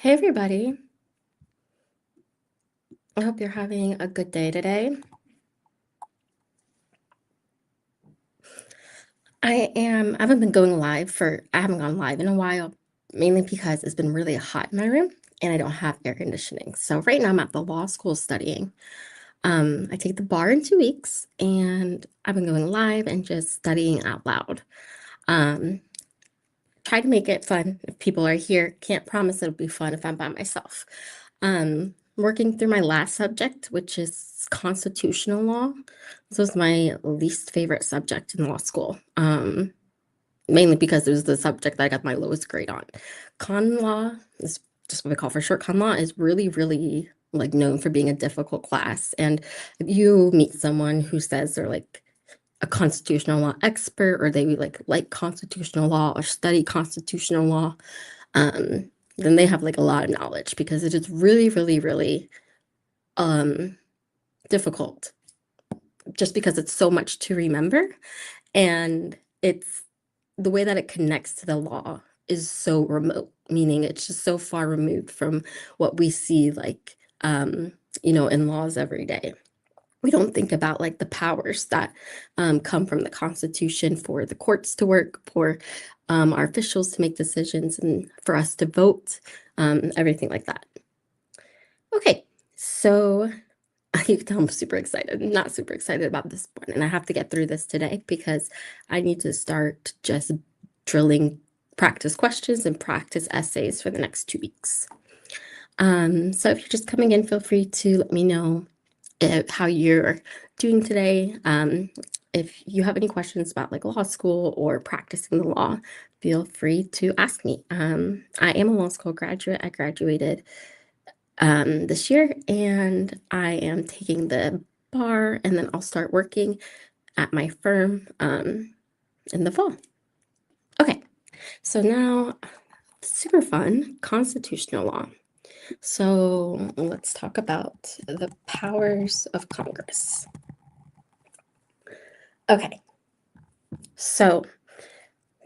Hey everybody, I hope you're having a good day today. I haven't been going live I haven't gone live in a while, mainly because it's been really hot in my room and I don't have air conditioning. So right now I'm at the law school studying. I take the bar in 2 weeks and I've been going live and just studying out loud. Um, Try to make it fun if people are here. Can't promise it'll be fun if I'm by myself. Working through my last subject, which is constitutional law. This was my least favorite subject in law school, mainly because it was the subject that I got my lowest grade on. Con law is just what we call for short. Con law is really, really like known for being a difficult class. And if you meet someone who says they're like a constitutional law expert or they like constitutional law or study constitutional law, then they have like a lot of knowledge because it is really, really, really um, difficult just because it's so much to remember. And it's the way that it connects to the law is so remote, meaning it's just so far removed from what we see, like, in laws every day. We don't think about like the powers that come from the Constitution for the courts to work, for our officials to make decisions, and for us to vote, everything like that. Okay, so I can tell I'm super excited. I'm not super excited about this one, and I have to get through this today because I need to start just drilling practice questions and practice essays for the next 2 weeks. So if you're just coming in, feel free to let me know how you're doing today. If you have any questions about like law school or practicing the law, feel free to ask me. I am a law school graduate. I graduated this year and I am taking the bar and then I'll start working at my firm in the fall. Okay, so now super fun constitutional law. So let's talk about the powers of Congress. Okay, so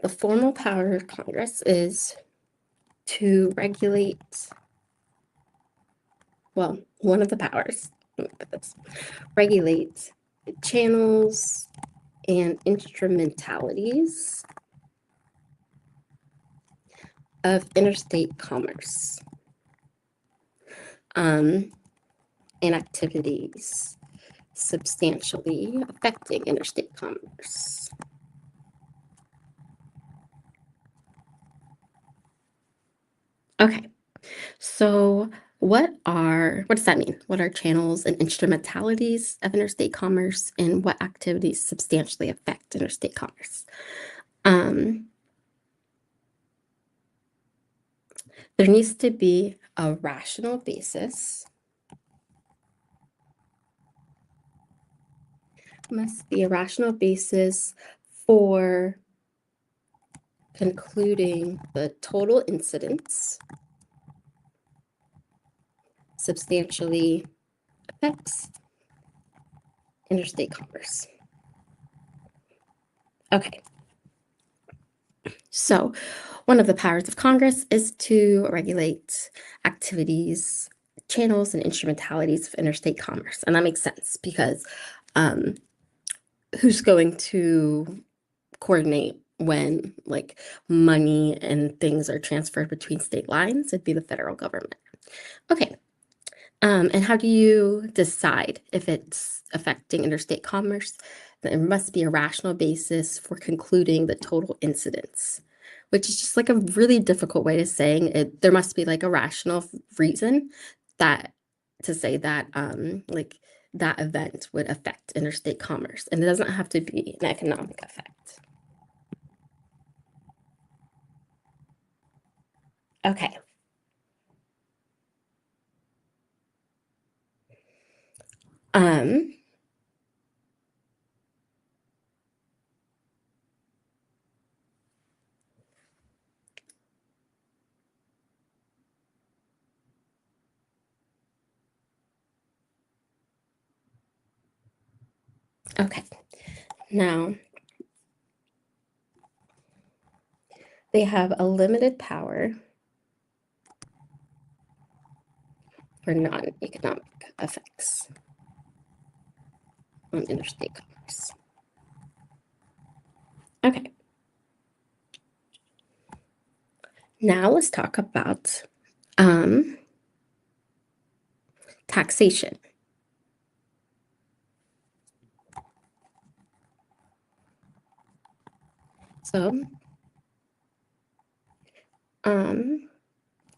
the formal power of Congress is to regulate, well, one of the powers, regulate channels and instrumentalities of interstate commerce and activities substantially affecting interstate commerce. Okay, so what does that mean? What are channels and instrumentalities of interstate commerce and what activities substantially affect interstate commerce? Um, there needs to be a rational basis. Must be a rational basis for concluding the total incidence substantially affects interstate commerce. Okay, so one of the powers of Congress is to regulate activities, channels, and instrumentalities of interstate commerce. And that makes sense because um, who's going to coordinate when like money and things are transferred between state lines? It'd be the federal government. Okay. And how do you decide if it's affecting interstate commerce? There must be a rational basis for concluding the total incidence, which is just like a really difficult way of saying it. There must be like a rational reason that to say that like that event would affect interstate commerce, and it doesn't have to be an economic effect. Okay. Um, okay. Now, they have a limited power for non-economic effects on interstate commerce. Okay. Now let's talk about taxation. So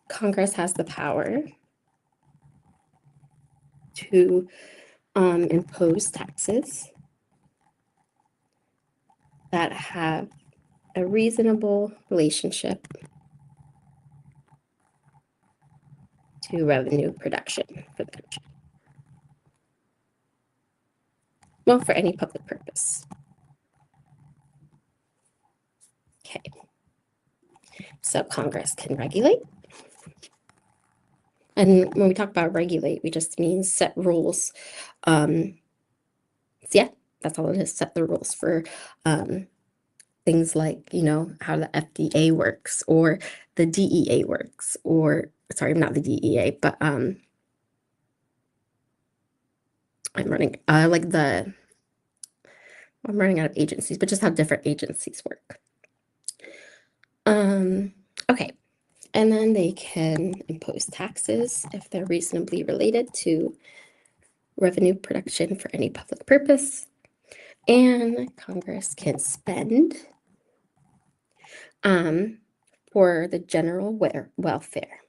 Congress has the power to impose taxes that have a reasonable relationship to revenue production for the country. Well, for any public purpose. Okay. So Congress can regulate. And when we talk about regulate, we just mean set rules. So yeah, that's all it is, set the rules for things like, how the FDA works or the DEA works, or sorry, not the DEA, but I'm running I'm running out of agencies, but just how different agencies work. Okay. And then they can impose taxes if they're reasonably related to revenue production for any public purpose. And Congress can spend for the general welfare.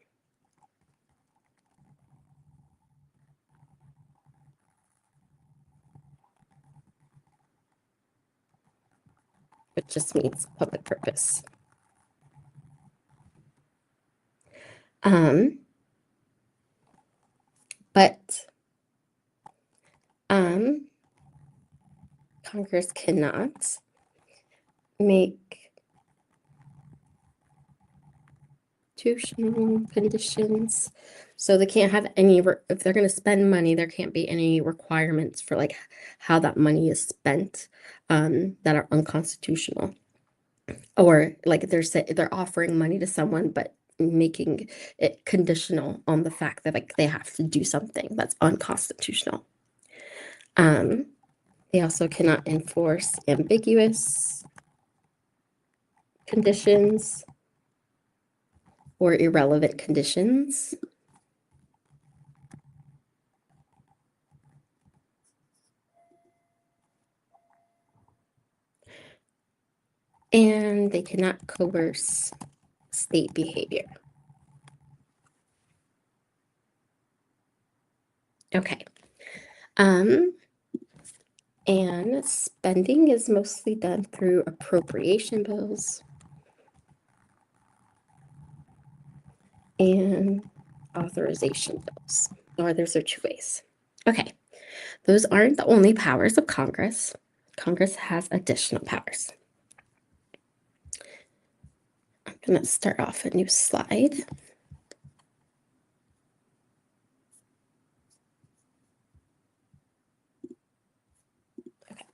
Which just means public purpose. But Congress cannot make constitutional conditions. So they can't have any, if they're going to spend money, there can't be any requirements for like how that money is spent that are unconstitutional. Or like they're offering money to someone, but making it conditional on the fact that like they have to do something that's unconstitutional. They also cannot enforce ambiguous conditions or irrelevant conditions. And they cannot coerce state behavior. Okay. And spending is mostly done through appropriation bills and authorization bills, or those are two ways. Okay, those aren't the only powers of Congress. Congress has additional powers. I'm going to start off a new slide. Okay.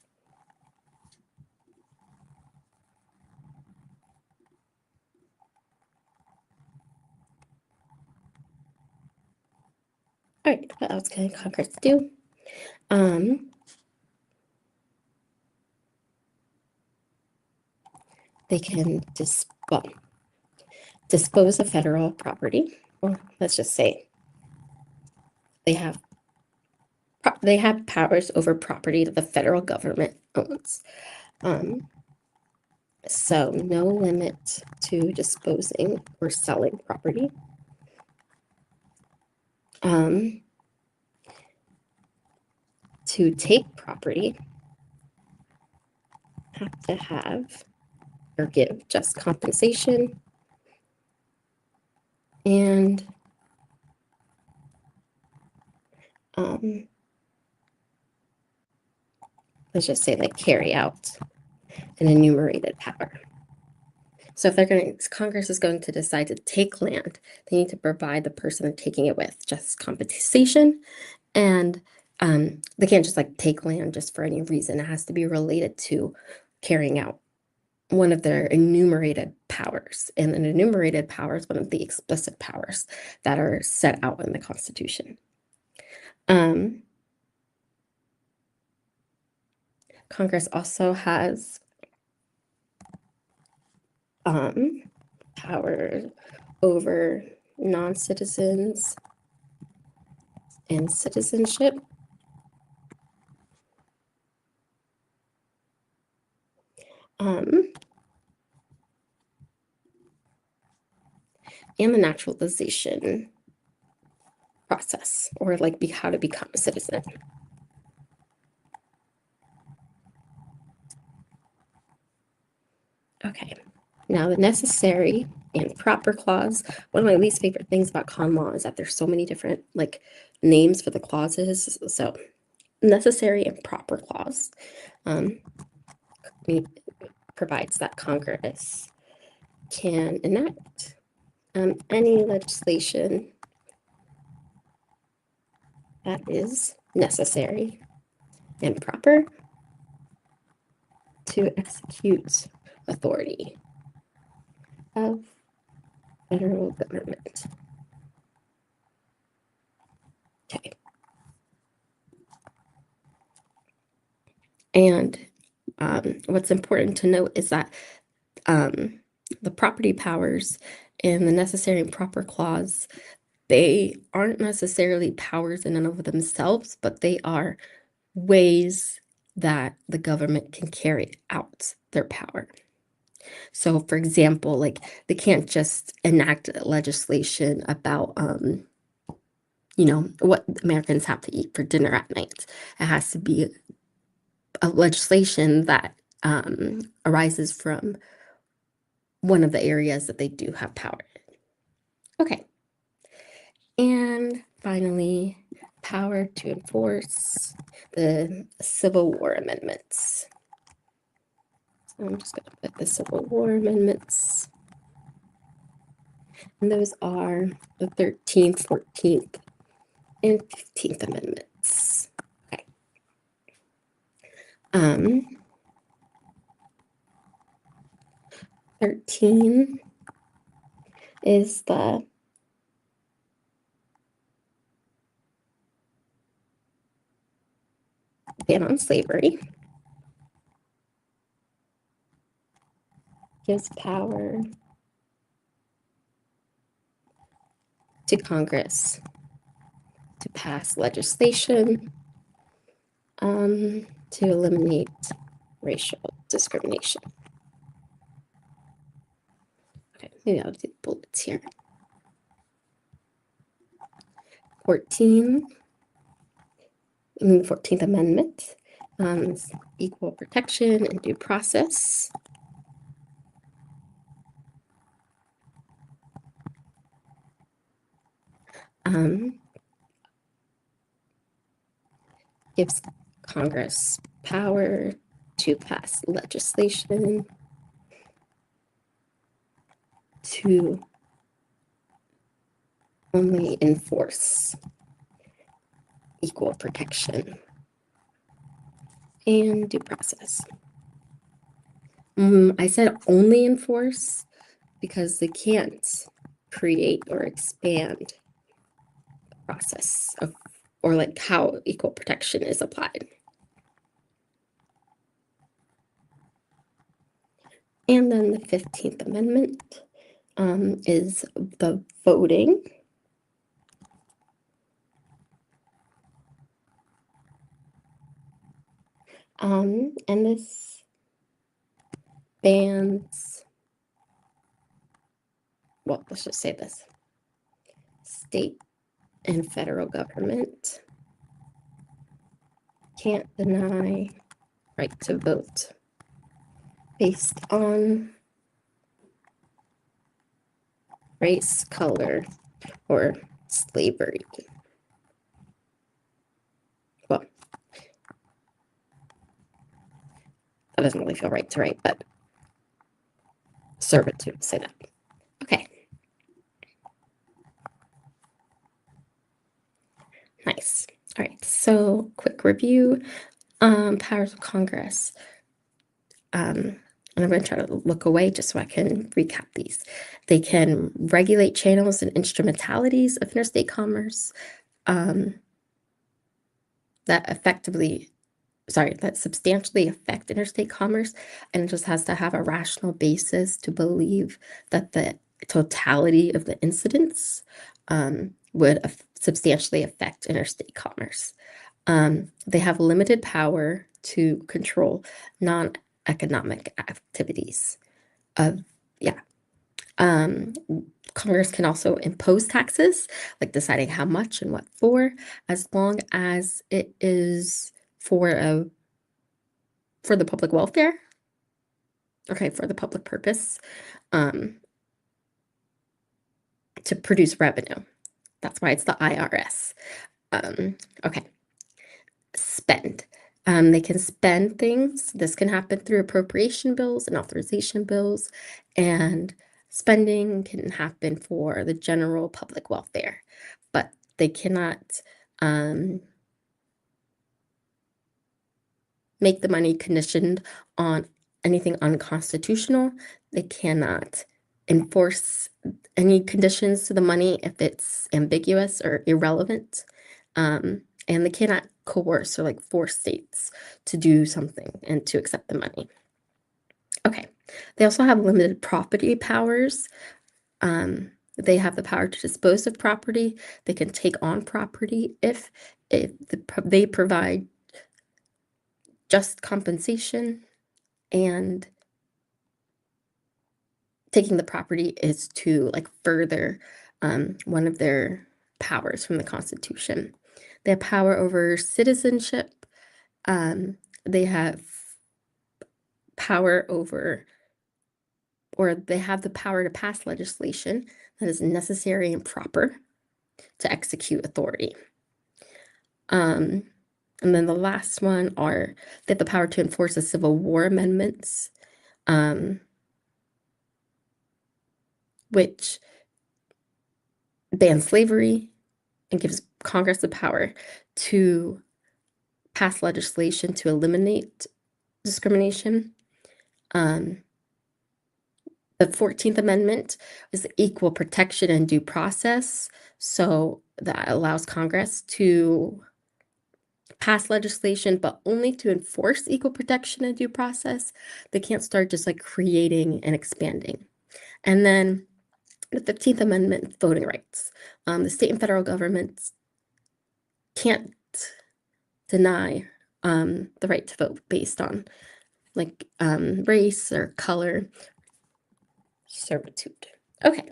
All right, what else can Congress do? They can dispose of federal property, or let's just say they have powers over property that the federal government owns. So no limit to disposing or selling property. To take property, have to have or give just compensation, and let's just say like carry out an enumerated power. So if Congress is going to decide to take land, they need to provide the person they're taking it with just compensation, and they can't just like take land just for any reason. It has to be related to carrying out one of their enumerated powers. powers, and an enumerated power is one of the explicit powers that are set out in the Constitution. Congress also has power over non-citizens and citizenship. And the naturalization process, or like how to become a citizen. Okay, now the necessary and proper clause. One of my least favorite things about common law is that there's so many different like names for the clauses. So necessary and proper clause provides that Congress can enact any legislation that is necessary and proper to execute authority of federal government. Okay. And what's important to note is that the property powers in the necessary and proper clause, they aren't necessarily powers in and of themselves, but they are ways that the government can carry out their power. So, for example, like they can't just enact legislation about, what Americans have to eat for dinner at night. It has to be a legislation that arises from one of the areas that they do have power in. Okay. And finally, power to enforce the Civil War amendments. So I'm just going to put the Civil War amendments. And those are the 13th, 14th, and 15th amendments. Okay. 13 is the ban on slavery. Gives power to Congress to pass legislation to eliminate racial discrimination. Okay, maybe I'll do bullets here. 14th Amendment, equal protection and due process. Gives Congress power to pass legislation to only enforce equal protection and due process. I said only enforce because they can't create or expand the process of, or like how equal protection is applied. And then the 15th Amendment is the voting. And this bans, well, let's just say this, state and federal government can't deny right to vote based on race, color, or slavery. Well, that doesn't really feel right to write, but servitude, say that. Okay. Nice. All right, so quick review. Powers of Congress. and I'm going to try to look away just so I can recap these. They can regulate channels and instrumentalities of interstate commerce that substantially affect interstate commerce, and it just has to have a rational basis to believe that the totality of the incidents would substantially affect interstate commerce. They have limited power to control non-economic activities. Yeah. Congress can also impose taxes, like deciding how much and what for, as long as it is for the public welfare. Okay, for the public purpose, to produce revenue. That's why it's the IRS. Okay. Spend. They can spend things. This can happen through appropriation bills and authorization bills, and spending can happen for the general public welfare, but they cannot make the money conditioned on anything unconstitutional. They cannot enforce any conditions to the money if it's ambiguous or irrelevant. And they cannot coerce or like force states to do something and to accept the money. Okay. They also have limited property powers. They have the power to dispose of property. They can take on property if they provide just compensation, and taking the property is to like further one of their powers from the Constitution. They have power over citizenship. They have power over, or they have the power to pass legislation that is necessary and proper to execute authority. And then the last one are they have the power to enforce the Civil War amendments, which bans slavery and gives Congress the power to pass legislation to eliminate discrimination. The 14th Amendment is equal protection and due process. So that allows Congress to pass legislation, but only to enforce equal protection and due process. They can't start just like creating and expanding. And then the 15th Amendment, voting rights. The state and federal governments can't deny the right to vote based on like race or color, servitude. Okay.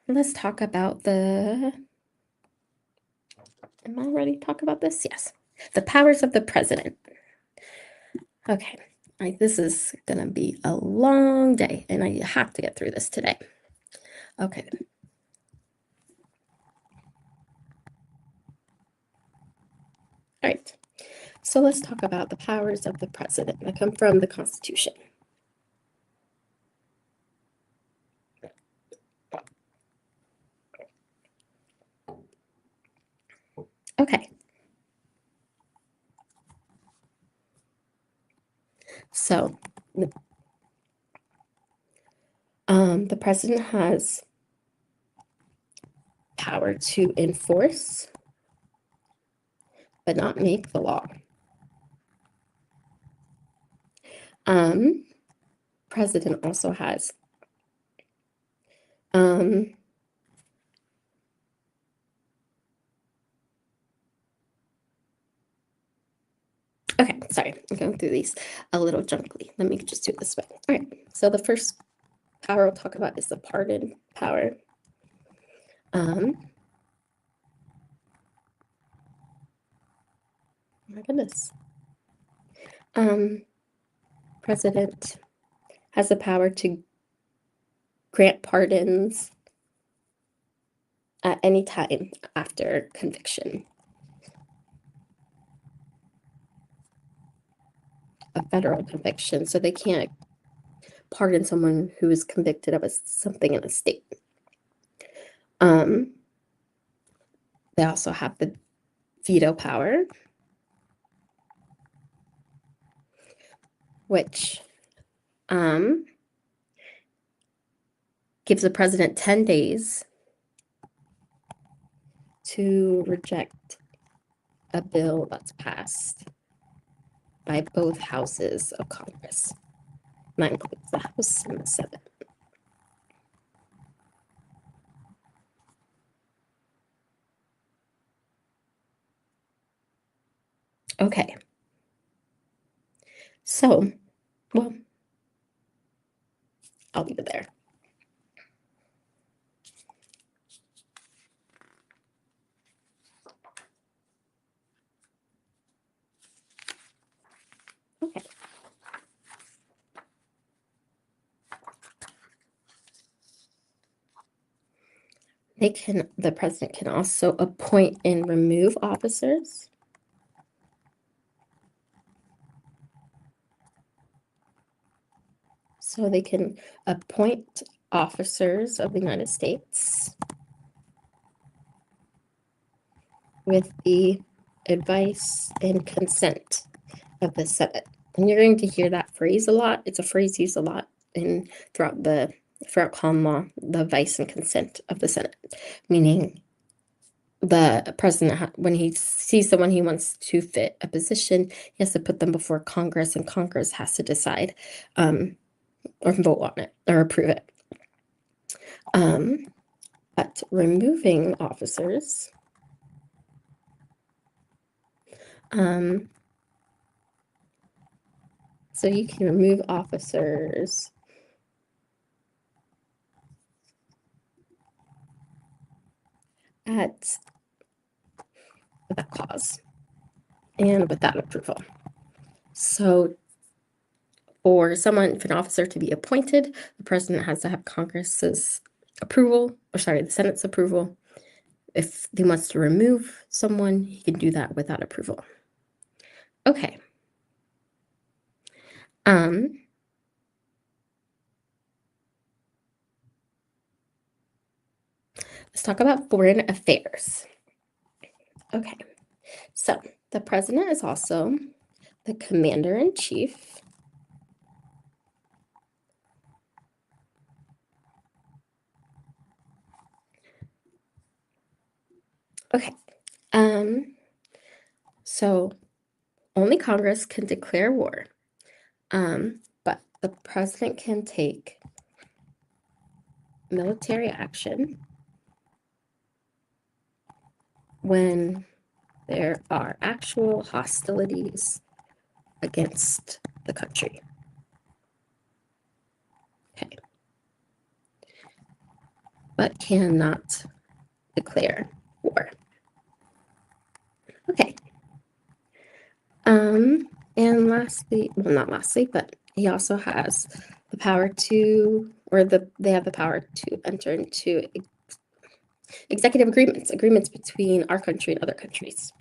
Let's talk about am I ready to talk about this? Yes. The powers of the president. Okay. This is going to be a long day, and I have to get through this today. Okay. All right. So let's talk about the powers of the president that come from the Constitution. Okay. So the president has power to enforce, but not make the law. President also has okay, sorry, I'm going through these a little junkily. Let me just do it this way. All right, so the first power we'll talk about is the pardon power. Oh my goodness. President has the power to grant pardons at any time after conviction. A federal conviction, so they can't pardon someone who is convicted of something in a state. They also have the veto power. which gives the president 10 days to reject a bill that's passed by both houses of Congress. That includes the House and the Senate. Okay. So, well, I'll leave it there. Okay. The president can also appoint and remove officers. So they can appoint officers of the United States with the advice and consent of the Senate. And you're going to hear that phrase a lot. It's a phrase used a lot throughout common law, the advice and consent of the Senate, meaning the president, when he sees someone he wants to fit a position, he has to put them before Congress, and Congress has to decide or vote on it or approve it. But removing officers, so you can remove officers without cause and without approval. So for an officer to be appointed, the president has to have Congress's approval, the Senate's approval. If he wants to remove someone, he can do that without approval. Okay. Let's talk about foreign affairs. Okay. So the president is also the commander-in-chief Okay. So only Congress can declare war. But the president can take military action when there are actual hostilities against the country. Okay. But cannot declare war. Okay. And lastly, well, not lastly, but he also has the power to, they have the power to enter into executive agreements between our country and other countries.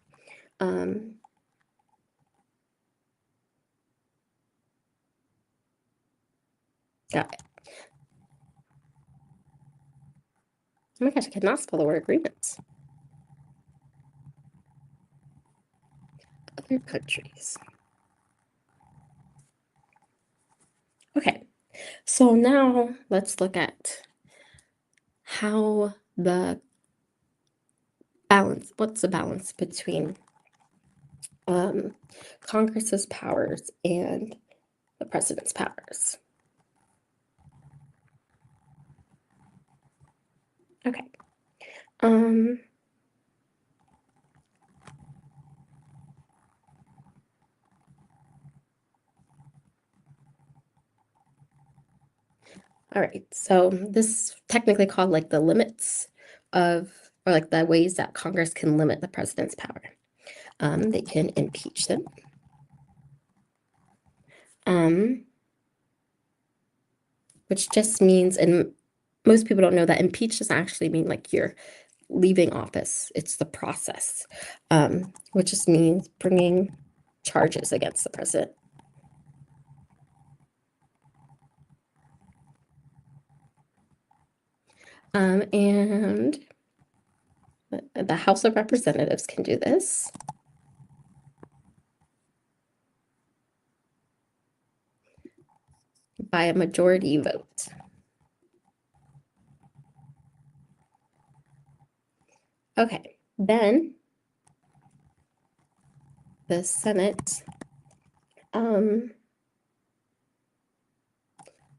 Got it. Oh my gosh, I cannot spell the word agreements. Other countries. Okay, so now let's look at how what's the balance between Congress's powers and the president's powers. Okay. All right, so this is technically called like the limits or like the ways that Congress can limit the president's power. They can impeach them. Which just means, and most people don't know that impeach doesn't actually mean like you're leaving office. It's the process, which just means bringing charges against the president. And the House of Representatives can do this. by a majority vote. Okay, then the Senate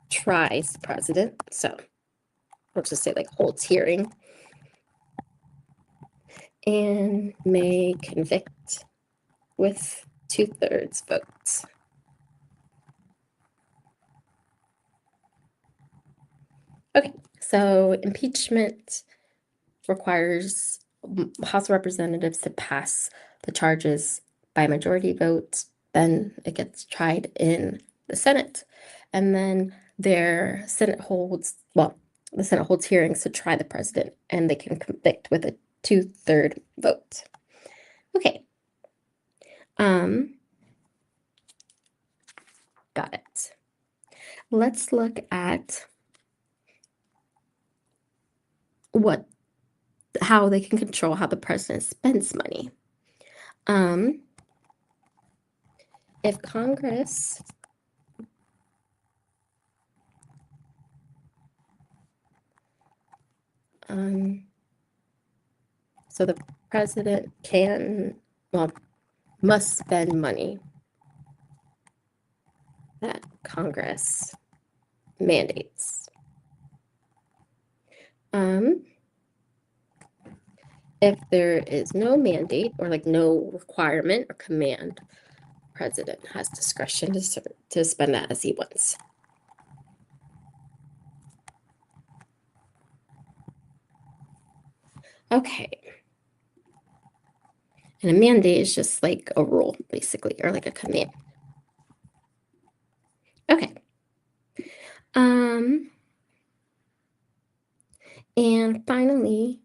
tries the president, so we'll just say like holds hearing, and may convict with 2/3 votes. Okay, so impeachment requires House of Representatives to pass the charges by majority vote. Then it gets tried in the Senate, and then the Senate holds hearings to try the president, and they can convict with a 2/3 vote. Okay. Got it. Let's look at how they can control how the president spends money. If Congress so the president must spend money that Congress mandates. If there is no mandate or like no requirement or command, president has discretion to spend that as he wants. Okay. And a mandate is just like a rule, basically, or like a command. Okay. And finally,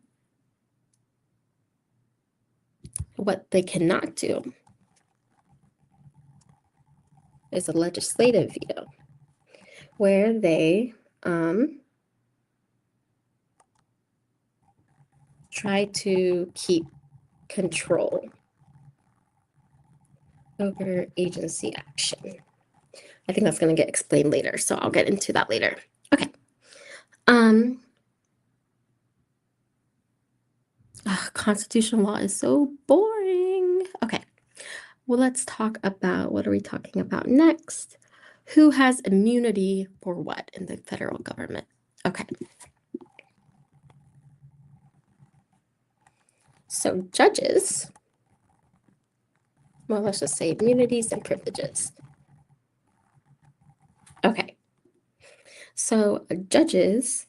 what they cannot do is a legislative veto, where they try to keep control over agency action. I think that's going to get explained later, so I'll get into that later. Okay. Constitutional law is so boring. Okay. Well, let's talk about what are we talking about next? Who has immunity for what in the federal government? Okay. So judges, well, let's just say immunities and privileges. Okay. So judges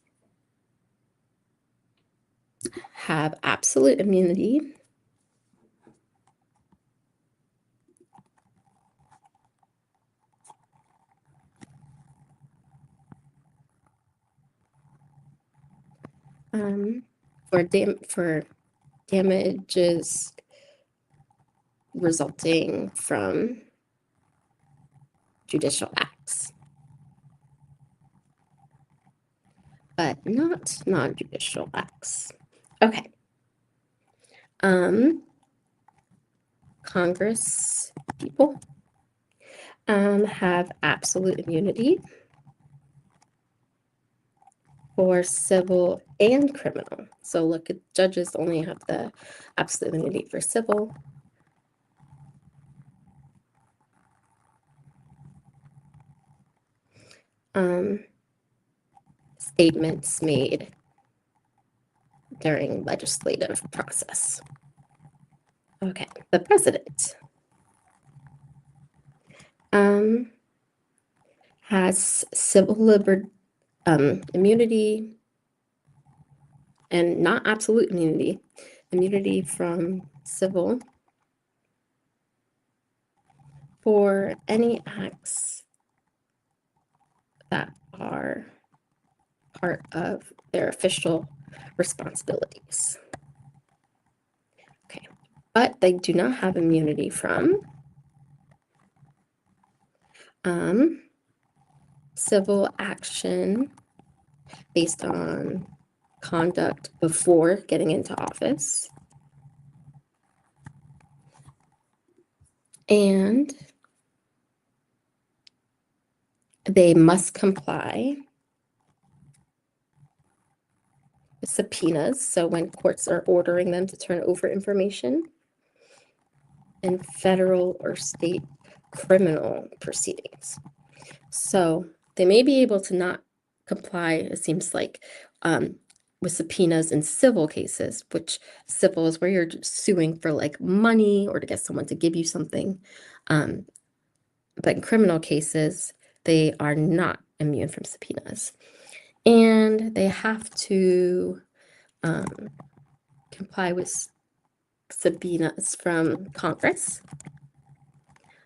have absolute immunity for damages resulting from judicial acts, but not non-judicial acts. Okay. Congress people have absolute immunity for civil and criminal. So look, at judges only have the absolute immunity for civil. Statements made during legislative process. Okay, the president has civil immunity and not absolute immunity from civil for any acts that are part of their official responsibilities. Okay, but they do not have immunity from civil action based on conduct before getting into office, and They must comply with subpoenas. So when courts are ordering them to turn over information in federal or state criminal proceedings. So they may be able to not comply, it seems like, with subpoenas in civil cases, which civil is where you're suing for like money or to get someone to give you something. But in criminal cases, they are not immune from subpoenas. And they have to comply with subpoenas from Congress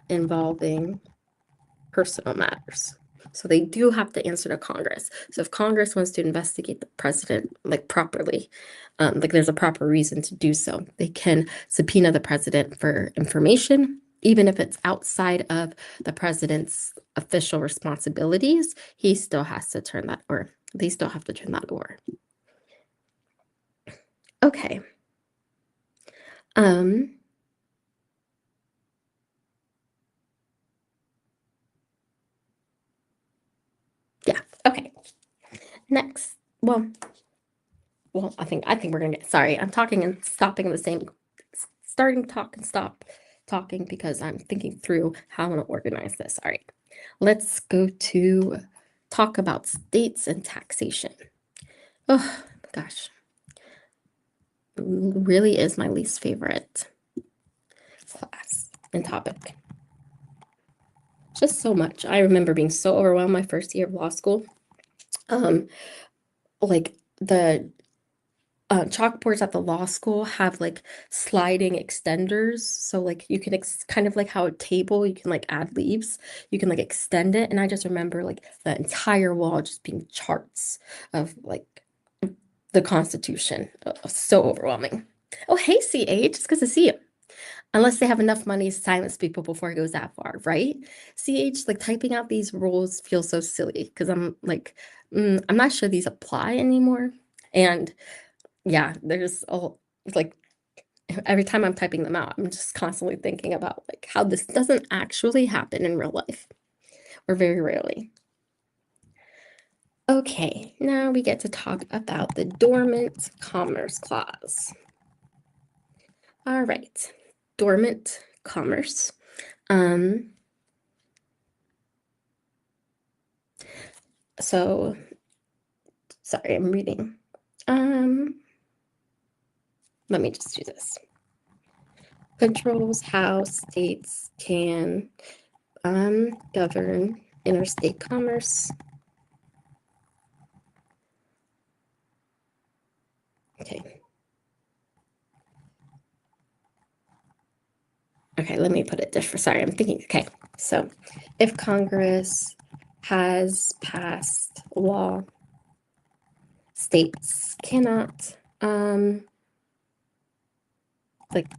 involving personal matters. So they do have to answer to Congress. So if Congress wants to investigate the president like properly, like there's a proper reason to do so, they can subpoena the president for information, even if it's outside of the president's official responsibilities. He still has to turn that, or they still have to turn that over. Okay. Yeah. Okay. Next. Well, I think we're gonna get, sorry, I'm talking and stopping in the same, starting to talk and stop talking because I'm thinking through how I'm gonna organize this. All right, let's go to talk about states and taxation. Oh gosh, really is my least favorite class and topic. Just so much. I remember being so overwhelmed my first year of law school. Like the chalkboards at the law school have like sliding extenders. So like you can kind of like how a table, you can like add leaves, you can like extend it. And I just remember like the entire wall just being charts of like the Constitution. So overwhelming. Oh, hey, CH, it's good to see you. Unless they have enough money to silence people before it goes that far, right? CH, like typing out these rules feels so silly because I'm like, I'm not sure these apply anymore. And yeah, there's like every time I'm typing them out, I'm just constantly thinking about like how this doesn't actually happen in real life, or very rarely. Okay, now we get to talk about the dormant commerce clause. All right, dormant commerce. So sorry, I'm reading. Let me just do this. Controls how states can govern interstate commerce. Okay. Okay, let me put it different. Sorry, I'm thinking. Okay, so if Congress has passed law, states cannot like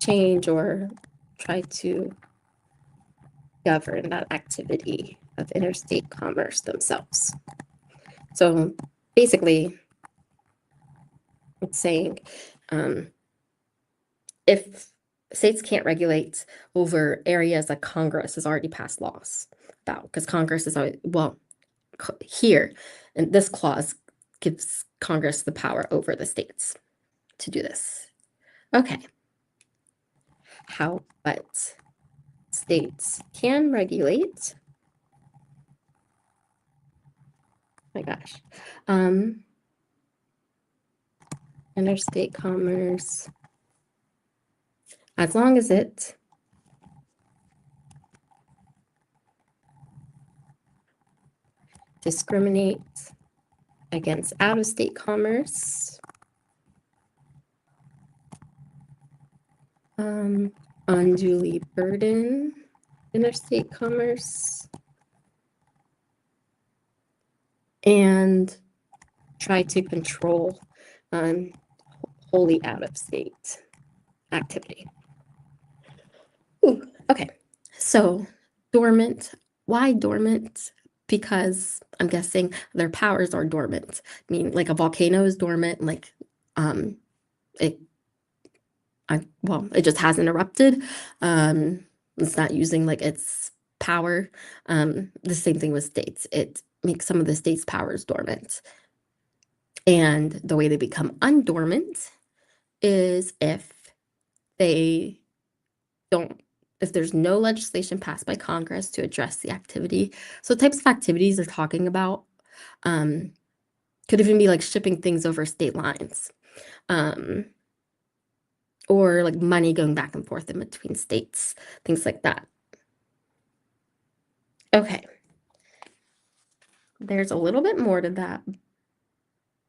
change or try to govern that activity of interstate commerce themselves. So basically, it's saying if states can't regulate over areas that Congress has already passed laws about, because Congress is always, well, here, and this clause gives Congress the power over the states to do this. Okay. How, but states can regulate. My gosh. Interstate commerce, as long as it discriminates against out-of-state commerce, unduly burden interstate commerce, and try to control wholly out-of-state activity. Ooh, okay, so dormant. Why dormant? Because I'm guessing their powers are dormant. I mean, like a volcano is dormant, like it well, it just hasn't erupted. It's not using like its power. The same thing with states. It makes some of the states' powers dormant. And the way they become undormant is they don't, if there's no legislation passed by Congress to address the activity. So types of activities they're talking about could even be like shipping things over state lines, or like money going back and forth in between states, things like that. Okay. There's a little bit more to that,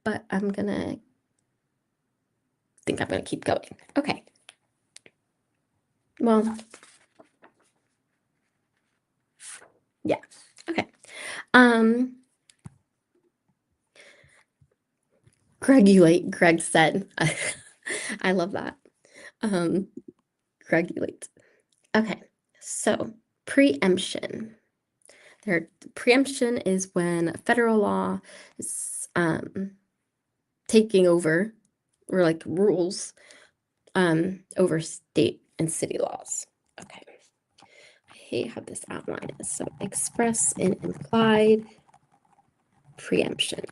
but I'm gonna keep going. Okay. Well, yeah. Okay. Greg said. I love that. Regulate. Okay. So, preemption. Preemption is when federal law is taking over, or like rules over state and city laws. Okay. I hate how this outline is. So express and implied preemption.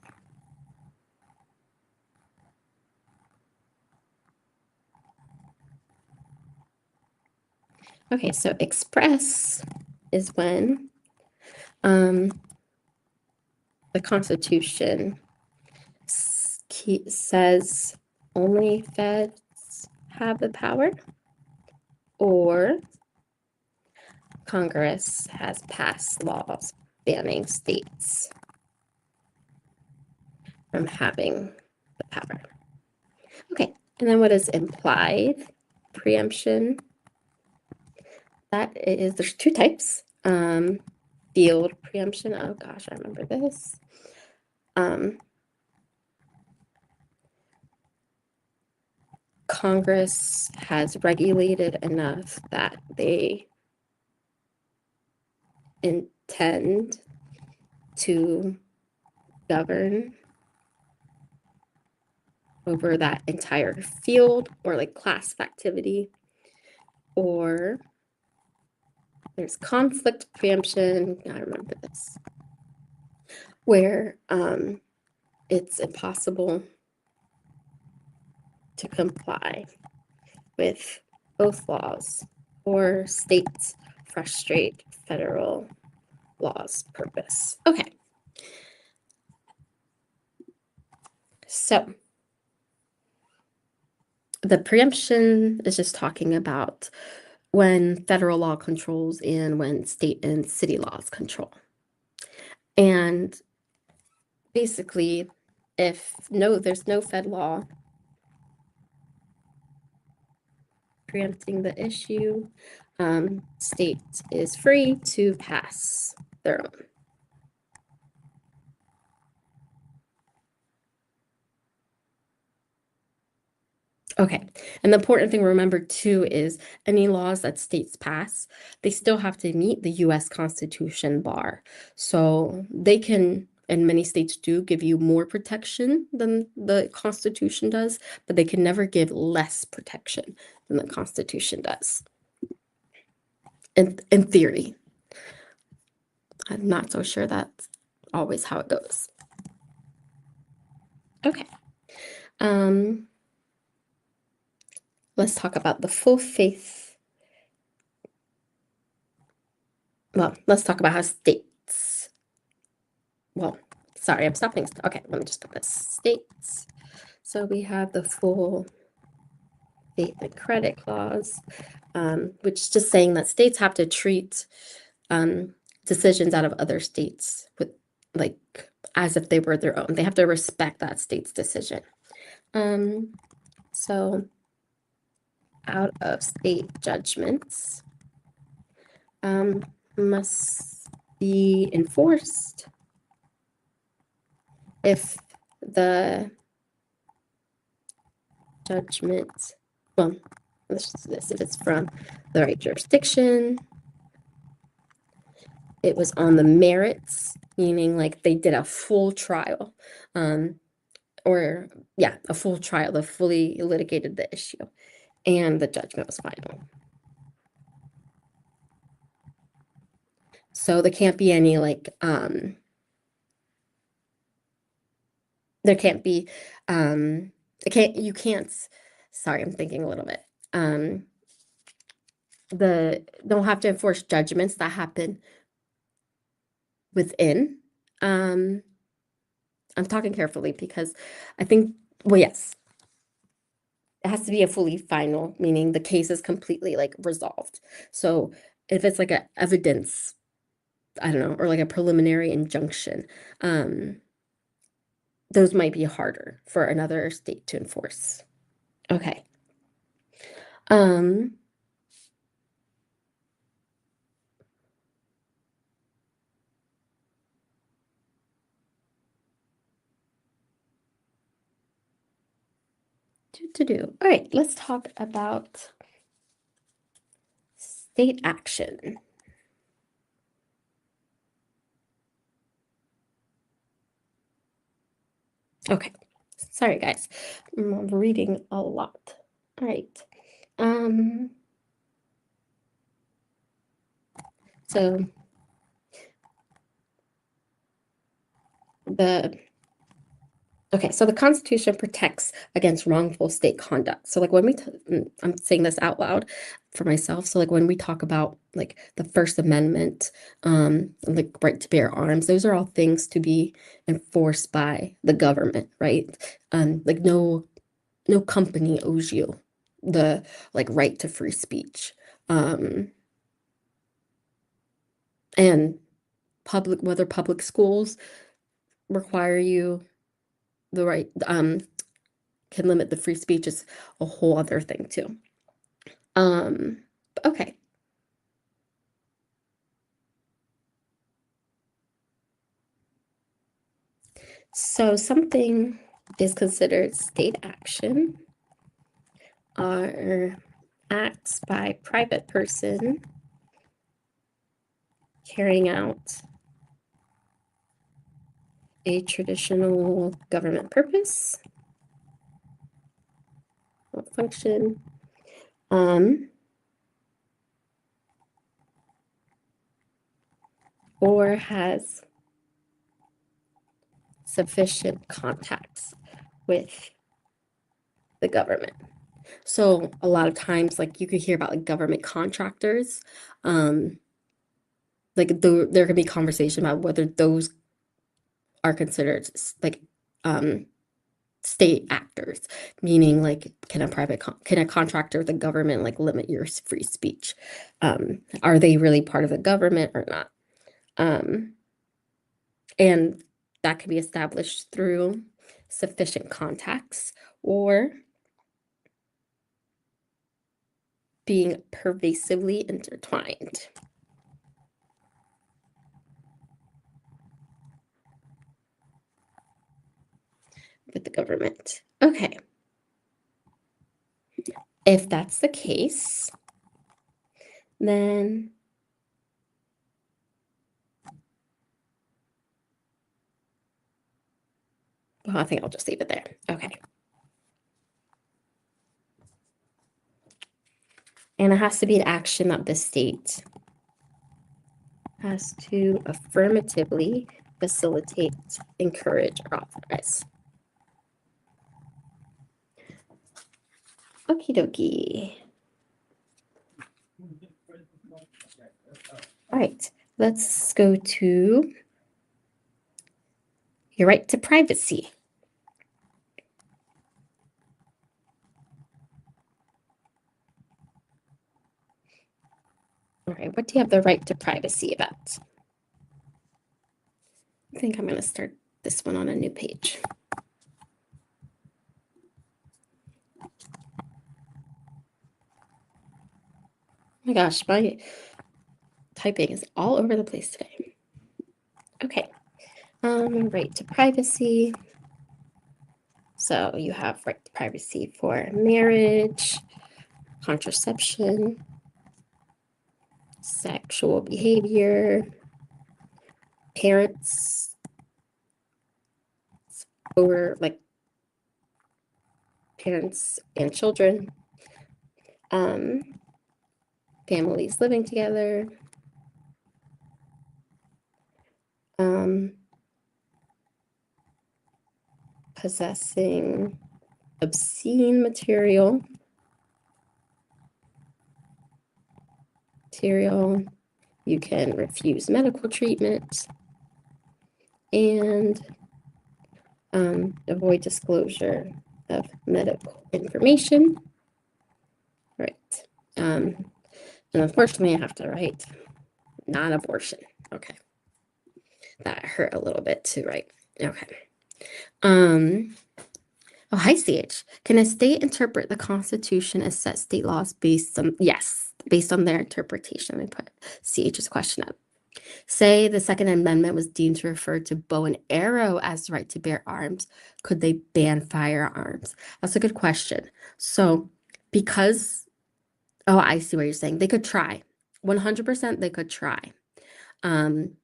Okay, so express is when the Constitution says only feds have the power, or Congress has passed laws banning states from having the power. Okay, and then what is implied preemption? That is, there's two types. Field preemption. Oh gosh, I remember this. Congress has regulated enough that they intend to govern over that entire field or like class of activity. Or there's conflict preemption. I remember this, where it's impossible to comply with both laws, or states frustrate federal law's purpose. Okay. So the preemption is just talking about when federal law controls and when state and city laws control. And basically, if there's no fed law preempting the issue, state is free to pass their own. Okay, and the important thing to remember too is any laws that states pass, they still have to meet the US Constitution bar. So they can, and many states do, give you more protection than the Constitution does, but they can never give less protection than the Constitution does. In theory. I'm not so sure that's always how it goes. Okay. Let's talk about the full faith. Well, let's talk about how states. Well, sorry, I'm stopping. Okay, let me just put this. States. So we have the full faith and credit clause, which is just saying that states have to treat decisions out of other states with like as if they were their own. They have to respect that state's decision. So out of state judgments must be enforced if the judgment, well, let's just do this, if it's from the right jurisdiction, it was on the merits, meaning like they did a full trial, or yeah, a full trial, they fully litigated the issue, and the judgment was final. So there can't be any like there can't be it can't you can't sorry, I'm thinking a little bit. The don't have to enforce judgments that happen within. Um I'm talking carefully because I think, well, yes, it has to be a fully final, meaning the case is completely like resolved. So if it's like a evidence, I don't know, or like a preliminary injunction, um, those might be harder for another state to enforce. Okay. Um, do. All right, let's talk about state action. Okay. Sorry, guys. I'm reading a lot. All right. Um, so the Okay, so the Constitution protects against wrongful state conduct. So, like when I'm saying this out loud for myself. So, like when we talk about like the First Amendment, like right to bear arms, those are all things to be enforced by the government, right? Like no company owes you the like right to free speech, and whether public schools require you the right, can limit the free speech is a whole other thing too. Okay. So something is considered state action are acts by private person carrying out a traditional government purpose or function, um, or has sufficient contacts with the government. So a lot of times, like you could hear about like government contractors, um, like there could be conversation about whether those are considered like um, state actors, meaning like can a contractor, the government like limit your free speech? Are they really part of the government or not? Um, and that can be established through sufficient contacts or being pervasively intertwined with the government. Okay, if that's the case, then well, I think I'll just leave it there. Okay. And it has to be an action that the state has to affirmatively facilitate, encourage, or authorize. Okie dokie. All right, let's go to your right to privacy. All right, what do you have the right to privacy about? I think I'm going to start this one on a new page. Oh my gosh, my typing is all over the place today. Okay, right to privacy. So you have right to privacy for marriage, contraception, sexual behavior, parents or like parents and children, um, families living together, Possessing obscene material, you can refuse medical treatment, and avoid disclosure of medical information. Right. And unfortunately, I have to write non-abortion. Okay. That hurt a little bit to write. Okay. Oh, hi, CH. Can a state interpret the Constitution as set state laws based on, yes, based on their interpretation? Let me put CH's question up. Say the Second Amendment was deemed to refer to bow and arrow as the right to bear arms. Could they ban firearms? That's a good question. So, because, oh, I see what you're saying. They could try. 100% they could try. And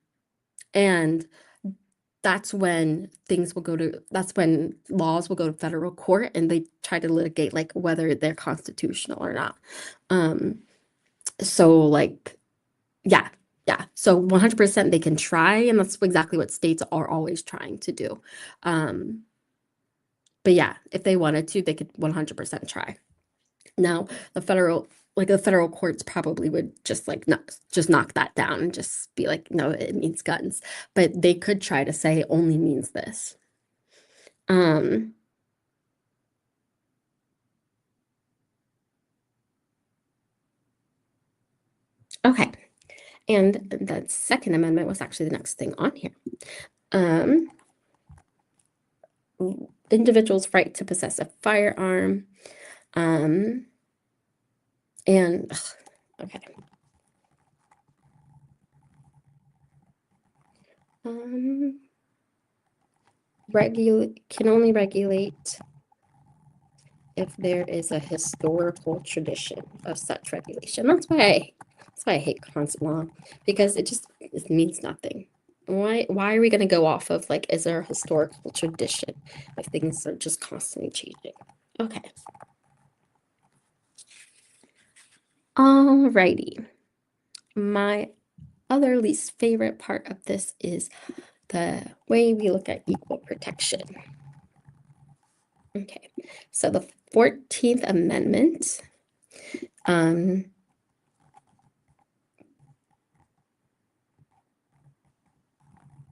that's when laws will go to federal court and they try to litigate like whether they're constitutional or not. So like, yeah. So 100% they can try, and that's exactly what states are always trying to do. But yeah, if they wanted to, they could 100% try. Now, the federal courts probably would just knock that down and just be like, no, it means guns. But they could try to say it only means this. Okay. And the Second Amendment was actually the next thing on here. Individuals' right to possess a firearm. And okay. Can only regulate if there is a historical tradition of such regulation. That's why I hate constant law, because it means nothing. Why are we going to go off of like, is there a historical tradition if things are just constantly changing? Okay. Alrighty. My other least favorite part of this is the way we look at equal protection. Okay, so the 14th Amendment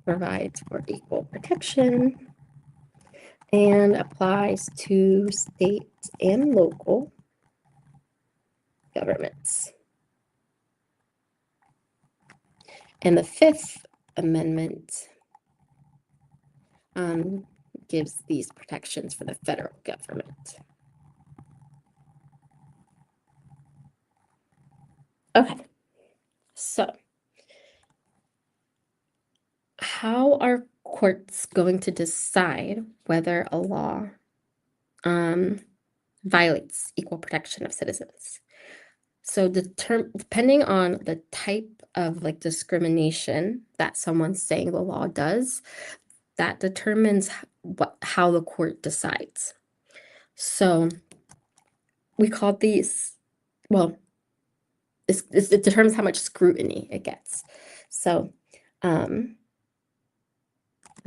provides for equal protection and applies to state and local governments. And the 5th Amendment gives these protections for the federal government. Okay, so how are courts going to decide whether a law violates equal protection of citizens? So depending on the type of like discrimination that someone's saying the law does, that determines how the court decides. So we call these, well, it determines how much scrutiny it gets. So let's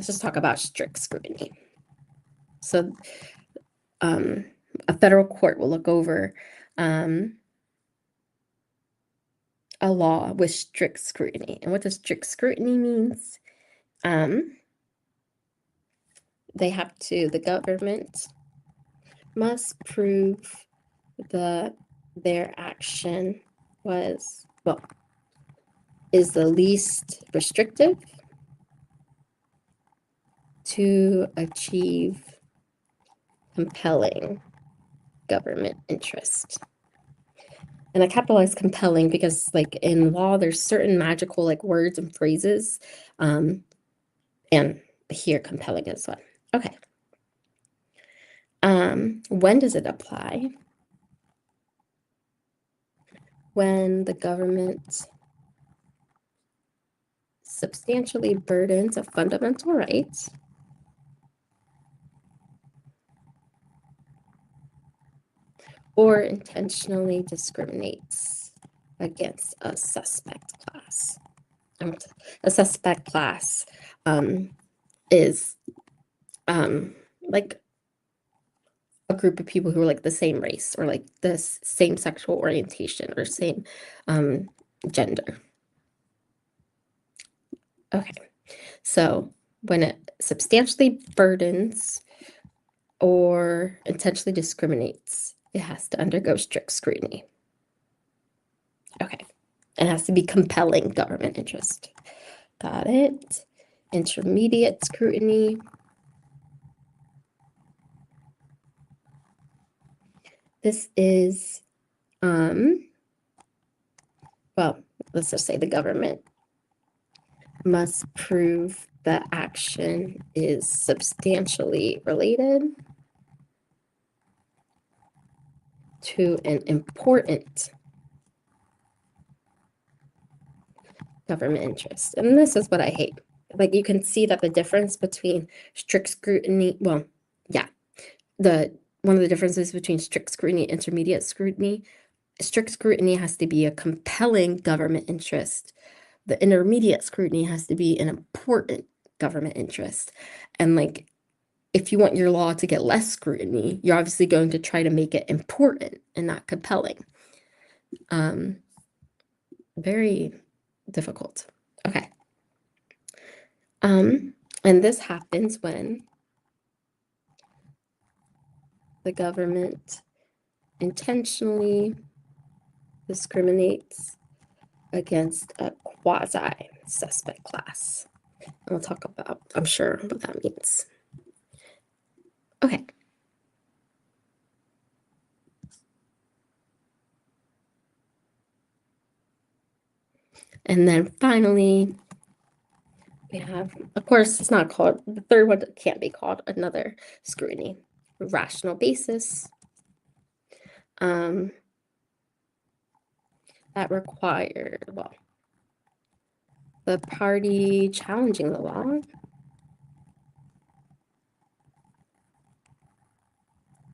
just talk about strict scrutiny. So a federal court will look over a law with strict scrutiny. And what does strict scrutiny means? The government must prove that their action is the least restrictive to achieve compelling government interest. And I capitalize compelling because like in law, there's certain magical like words and phrases, and here compelling as well. Okay. When does it apply? When the government substantially burdens a fundamental right or intentionally discriminates against a suspect class. a suspect class is like a group of people who are like the same race or like the same sexual orientation or same gender. Okay, so when it substantially burdens or intentionally discriminates, it has to undergo strict scrutiny. Okay, it has to be compelling government interest. Got it. Intermediate scrutiny. This is, well, let's just say the government must prove the action is substantially related to an important government interest. And this is what I hate. Like you can see that the difference between strict scrutiny, well, yeah, one of the differences between strict scrutiny and intermediate scrutiny, strict scrutiny has to be a compelling government interest. The intermediate scrutiny has to be an important government interest. And like if you want your law to get less scrutiny, you're obviously going to try to make it important and not compelling. Very difficult. Okay. And this happens when the government intentionally discriminates against a quasi-suspect class. And we'll talk about, I'm sure, what that means. Okay. And then finally, we have, of course, it's not called, the third one can't be called another scrutiny, rational basis. That require, well, the party challenging the law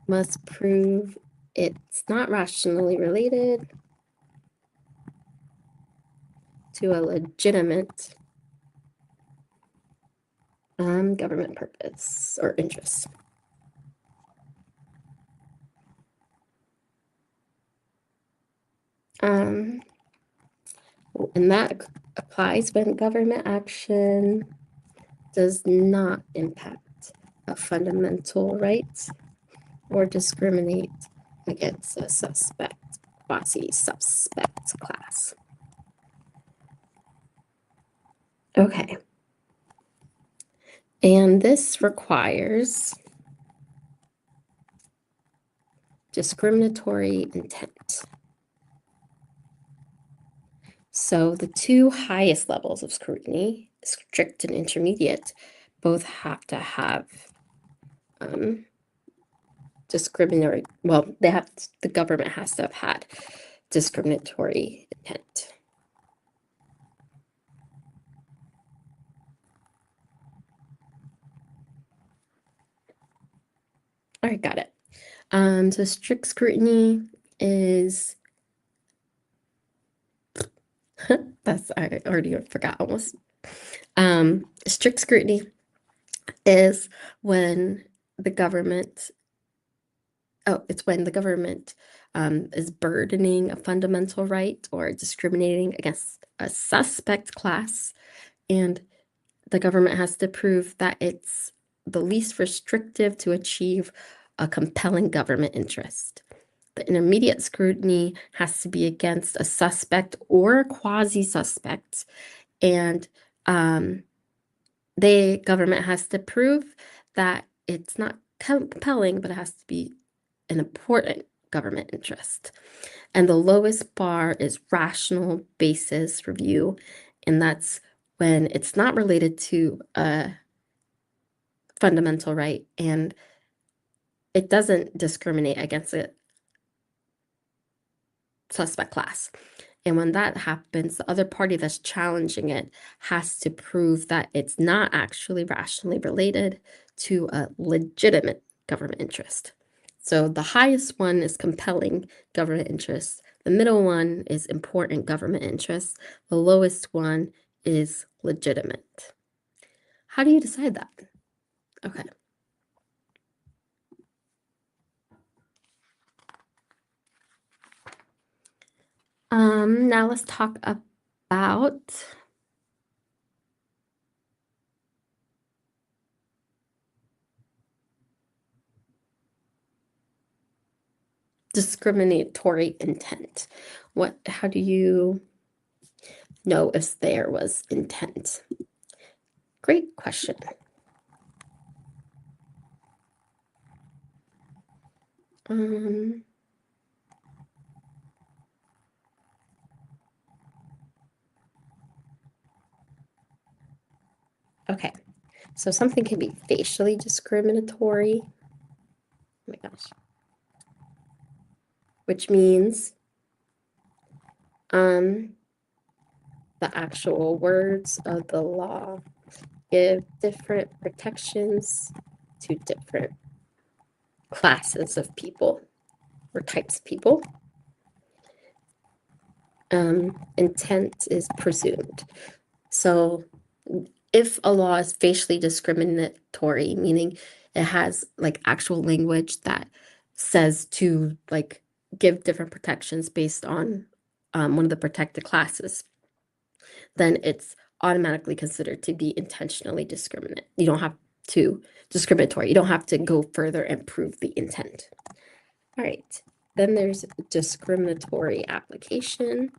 must prove it's not rationally related to a legitimate government purpose or interest. And that applies when government action does not impact a fundamental right or discriminate against a suspect, quasi-suspect class. Okay. And this requires discriminatory intent. So the two highest levels of scrutiny, strict and intermediate, both have to have discriminatory, well, the government has to have had discriminatory intent. All right, got it. So strict scrutiny is, I already forgot almost. Strict scrutiny is when the government, it's when the government is burdening a fundamental right or discriminating against a suspect class, and the government has to prove that it's the least restrictive to achieve a compelling government interest. The intermediate scrutiny has to be against a suspect or a quasi-suspect, and the government has to prove that it's not compelling, but it has to be an important government interest. And the lowest bar is rational basis review, and that's when it's not related to a fundamental right and it doesn't discriminate against a suspect class. And when that happens, the other party that's challenging it has to prove that it's not actually rationally related to a legitimate government interest. So the highest one is compelling government interest. The middle one is important government interest. The lowest one is legitimate. How do you decide that? Okay. Now let's talk about discriminatory intent. How do you know if there was intent? Great question. Okay, so something can be facially discriminatory. Oh my gosh. Which means the actual words of the law give different protections to different classes of people or types of people. Intent is presumed. So if a law is facially discriminatory, meaning it has like actual language that says to like give different protections based on one of the protected classes, then it's automatically considered to be intentionally discriminate. You don't have to discriminatory. You don't have to go further and prove the intent. All right. Then there's discriminatory application,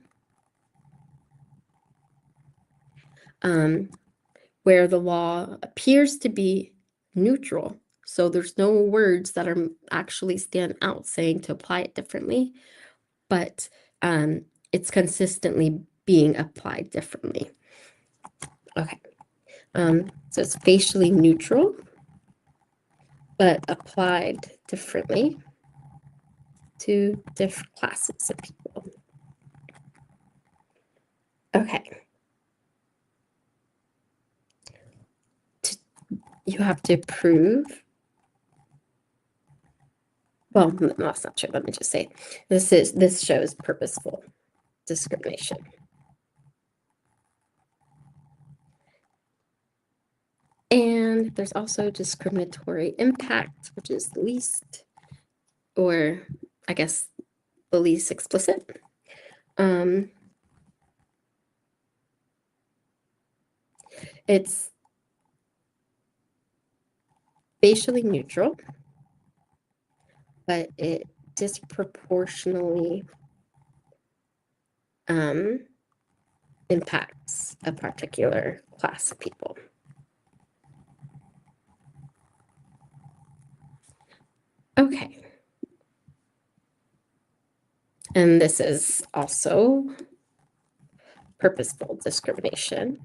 where the law appears to be neutral. So there's no words that are actually stand out saying to apply it differently, but it's consistently being applied differently. Okay. So it's facially neutral, but applied differently to different classes of people. Okay. You have to prove. Well, no, that's not true. Let me just say this shows purposeful discrimination. And there's also discriminatory impact, which is the least, or I guess the least explicit. It's facially neutral, but it disproportionately impacts a particular class of people. Okay. And this is also purposeful discrimination.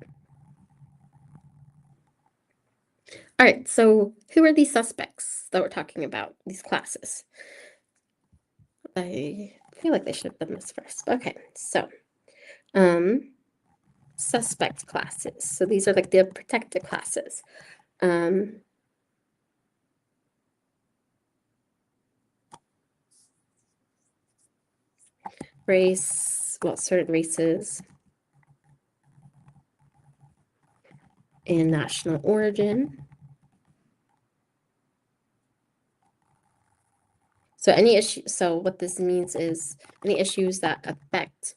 All right, so who are these suspects that we're talking about, these classes? I feel like they should have done this first. Okay, so suspect classes. So these are like the protected classes. Race, well, certain races and national origin. So any issue, so what this means is any issues that affect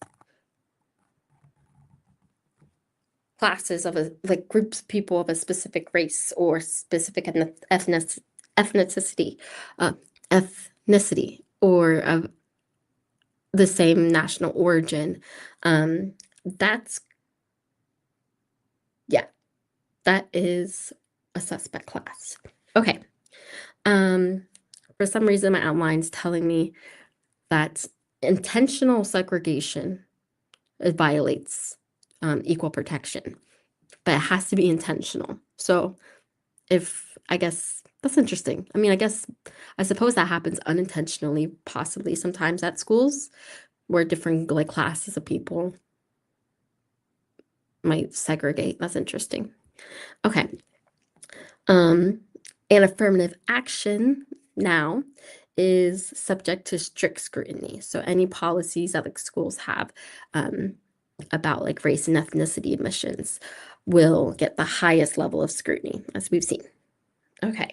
classes of like groups of people of a specific race or specific ethnicity, or of the same national origin. That is a suspect class. Okay. For some reason, my outline's telling me that intentional segregation violates equal protection, but it has to be intentional. So I guess that's interesting. I mean, I suppose that happens unintentionally, possibly sometimes at schools where different like classes of people might segregate. That's interesting. Okay. An affirmative action now is subject to strict scrutiny. So any policies that like schools have about like race and ethnicity admissions will get the highest level of scrutiny, as we've seen. Okay.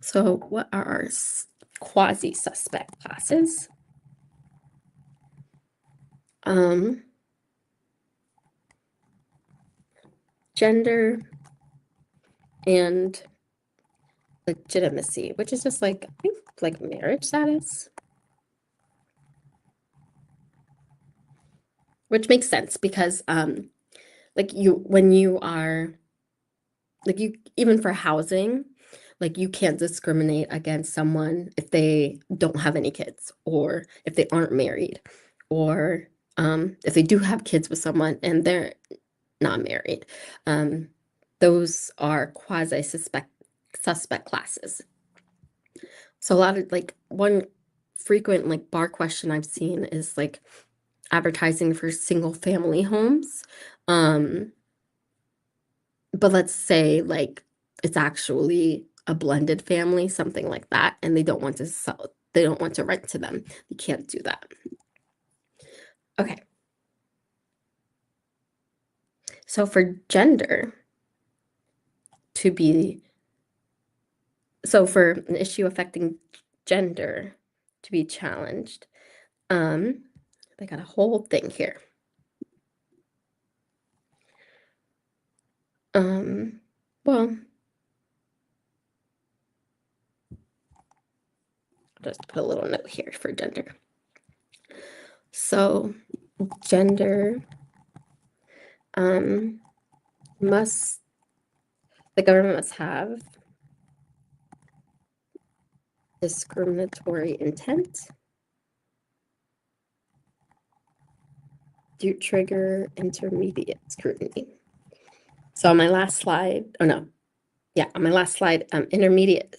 So what are our quasi-suspect classes? Gender and legitimacy, which is just like, I think, like marriage status. Which makes sense because like when you are like you even for housing, like you can't discriminate against someone if they don't have any kids or if they aren't married or if they do have kids with someone and they're not married. Um, those are suspect classes. So a lot of like one frequent like bar question I've seen is like advertising for single family homes. But let's say like it's actually a blended family, something like that, and they don't want to sell, they don't want to rent to them. You can't do that. Okay. So for gender to be, so for an issue affecting gender to be challenged, they got a whole thing here. Well, I'll just put a little note here for gender. So gender must, the government must have discriminatory intent to trigger intermediate scrutiny. So on my last slide, oh no, yeah, on my last slide, intermediate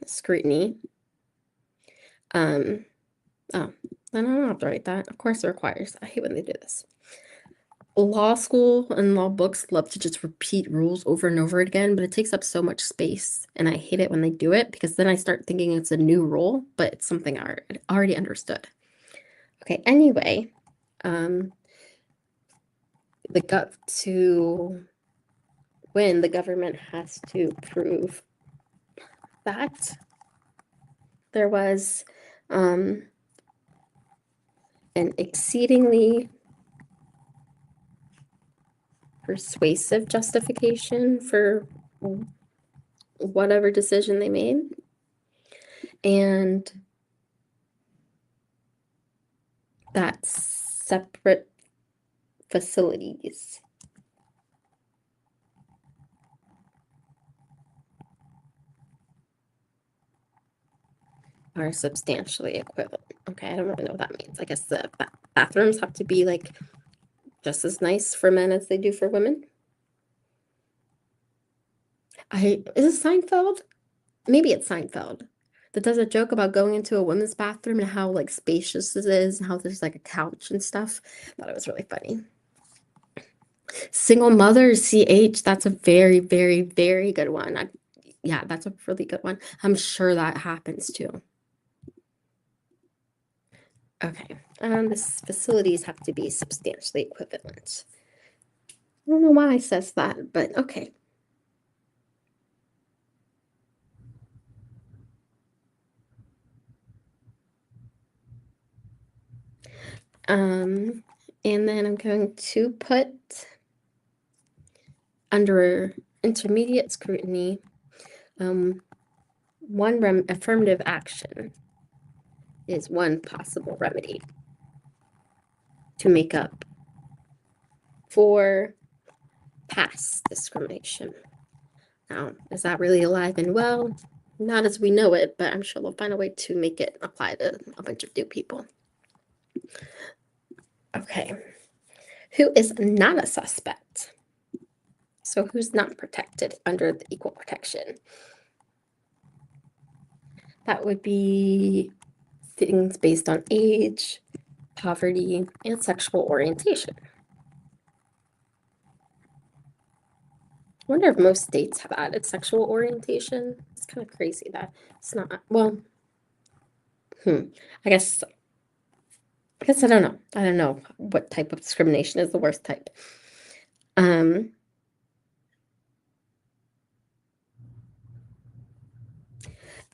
scrutiny. Oh, I don't have to write that. Of course it requires. I hate when they do this. Law school and law books love to just repeat rules over and over again, but it takes up so much space. And I hate it when they do it because then I start thinking it's a new rule, but it's something I already understood. Okay, anyway, to win, the government has to prove that there was an exceedingly persuasive justification for whatever decision they made. And that separate facilities are substantially equivalent. Okay, I don't really know what that means. I guess the bathrooms have to be like just as nice for men as they do for women. Is it Seinfeld? Maybe it's Seinfeld that does a joke about going into a women's bathroom and how like spacious it is and how there's like a couch and stuff. I thought it was really funny. Single mothers, CH, that's a very, very, very good one. Yeah, that's a really good one. I'm sure that happens too. Okay, the facilities have to be substantially equivalent. I don't know why it says that, but okay. And then I'm going to put under intermediate scrutiny, one affirmative action is one possible remedy to make up for past discrimination. Now, is that really alive and well? Not as we know it, but I'm sure they'll find a way to make it apply to a bunch of new people. Okay. Who is not a suspect? So who's not protected under the equal protection? That would be things based on age, poverty, and sexual orientation. I wonder if most states have added sexual orientation. It's kind of crazy that it's not, well, I guess I don't know. I don't know what type of discrimination is the worst type. Um,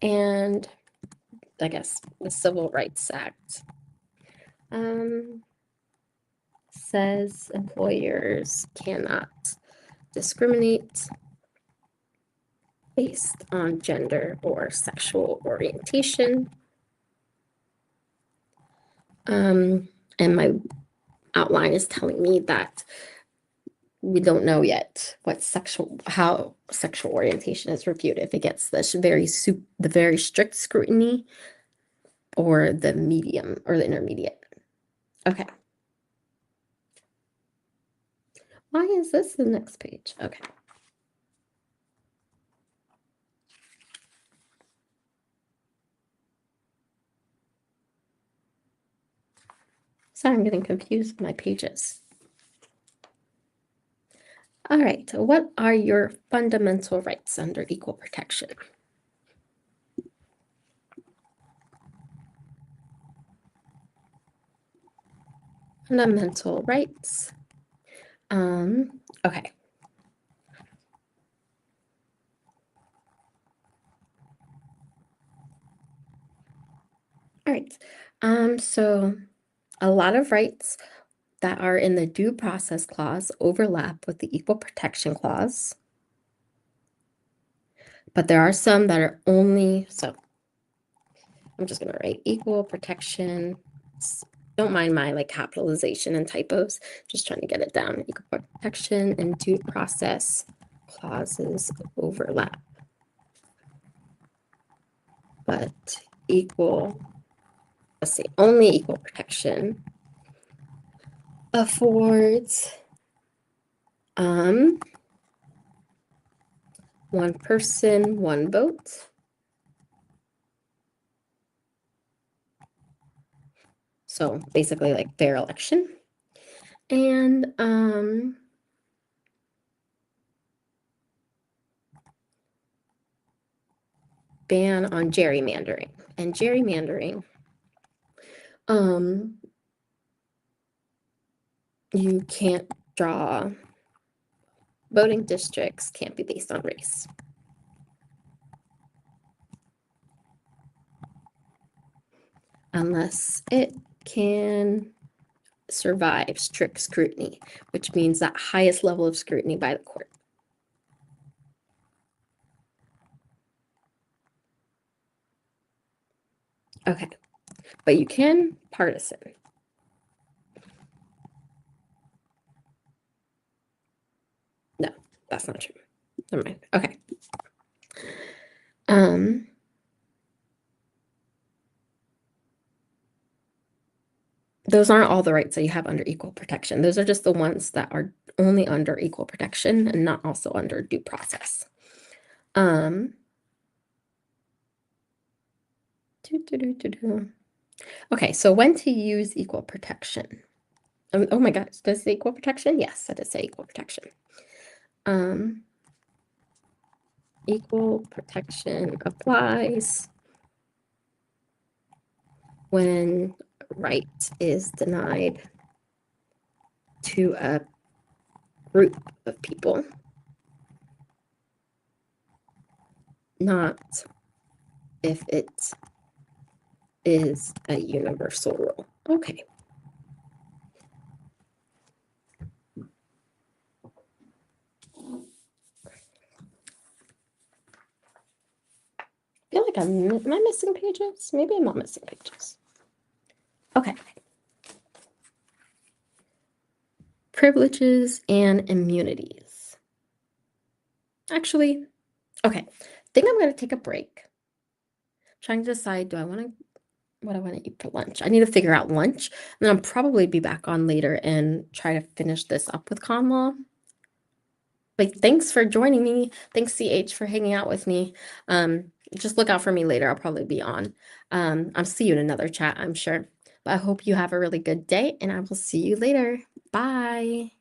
and I guess the Civil Rights Act says employers cannot discriminate based on gender or sexual orientation. And my outline is telling me that we don't know yet how sexual orientation is reviewed, if it gets the very strict scrutiny or the medium or the intermediate. Okay. Why is this the next page? Okay. Sorry, I'm getting confused with my pages. All right, what are your fundamental rights under equal protection? Fundamental rights. Okay. All right. So a lot of rights that are in the due process clause overlap with the equal protection clause. But there are some that are only, so I'm just gonna write equal protection. Don't mind my like capitalization and typos, just trying to get it down. Equal protection and due process clauses overlap. But only equal protection affords one person, one vote. So basically like fair election. And ban on gerrymandering. And gerrymandering, you can't draw, voting districts can't be based on race. Unless it can survive strict scrutiny, which means that highest level of scrutiny by the court. Okay, but you can partisan. No, that's not true. Never mind. Okay. Those aren't all the rights that you have under equal protection. Those are just the ones that are only under equal protection and not also under due process. Okay, so when to use equal protection? Oh my gosh, does it say equal protection? Yes, that does say equal protection. Equal protection applies when right is denied to a group of people, not if it is a universal rule. Okay. I feel like am I missing pages? Maybe I'm not missing pages. Okay. Privileges and immunities. Actually, okay. I think I'm going to take a break. I'm trying to decide, what I want to eat for lunch. I need to figure out lunch, and then I'll probably be back on later and try to finish this up with con law. But thanks for joining me. Thanks, CH, for hanging out with me. Just look out for me later. I'll probably be on. I'll see you in another chat, I'm sure. But I hope you have a really good day, and I will see you later. Bye.